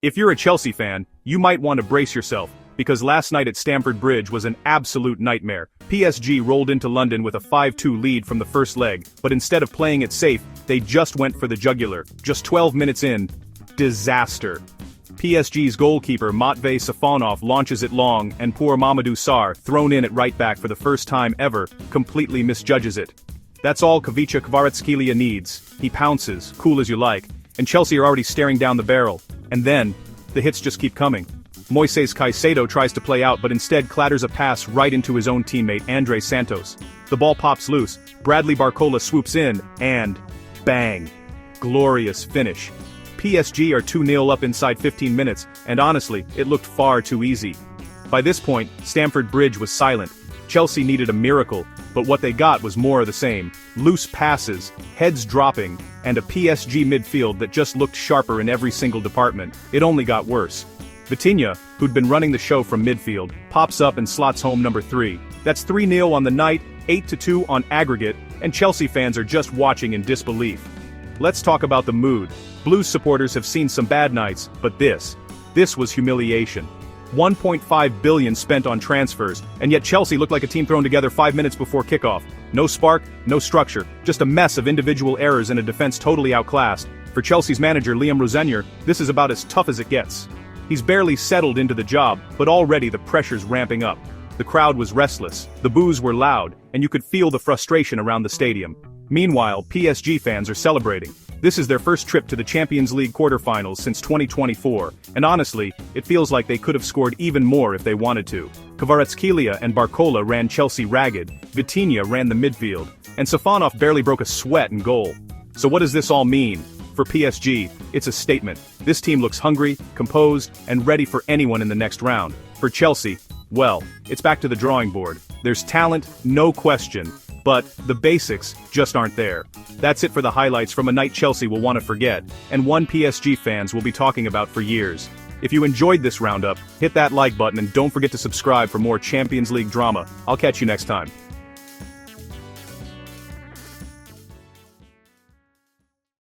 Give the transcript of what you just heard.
If you're a Chelsea fan, you might want to brace yourself, because last night at Stamford Bridge was an absolute nightmare. PSG rolled into London with a 5-2 lead from the first leg, but instead of playing it safe, they just went for the jugular. Just 12 minutes in, disaster. PSG's goalkeeper Matvei Safonov launches it long, and poor Mamadou Sarr, thrown in at right back for the first time ever, completely misjudges it. That's all kvaratskhelia needs. He pounces, cool as you like, and Chelsea are already staring down the barrel. And then, the hits just keep coming. Moises Caicedo tries to play out but instead clatters a pass right into his own teammate Andre Santos. The ball pops loose, Bradley Barcola swoops in, and bang! Glorious finish. PSG are 2-0 up inside 15 minutes, and honestly, it looked far too easy. By this point, Stamford Bridge was silent. Chelsea needed a miracle, but what they got was more of the same. Loose passes, heads dropping, and a PSG midfield that just looked sharper in every single department. It only got worse. Vitinha, who'd been running the show from midfield, pops up and slots home number 3. That's 3-0 on the night, 8-2 on aggregate, and Chelsea fans are just watching in disbelief. Let's talk about the mood. Blues supporters have seen some bad nights, but this was humiliation. 1.5 billion spent on transfers, and yet Chelsea looked like a team thrown together 5 minutes before kickoff. No spark, no structure, just a mess of individual errors and a defense totally outclassed. For Chelsea's manager Rosenior, this is about as tough as it gets. He's barely settled into the job, but already the pressure's ramping up. The crowd was restless, the boos were loud, and you could feel the frustration around the stadium. Meanwhile, PSG fans are celebrating. This is their first trip to the Champions League quarterfinals since 2024, and honestly, it feels like they could have scored even more if they wanted to. Kvaratskhelia and Barcola ran Chelsea ragged, Vitinha ran the midfield, and Safonov barely broke a sweat in goal. So what does this all mean? For PSG, it's a statement. This team looks hungry, composed, and ready for anyone in the next round. For Chelsea, well, it's back to the drawing board. There's talent, no question, but the basics just aren't there. That's it for the highlights from a night Chelsea will want to forget, and one PSG fans will be talking about for years. If you enjoyed this roundup, hit that like button and don't forget to subscribe for more Champions League drama. I'll catch you next time.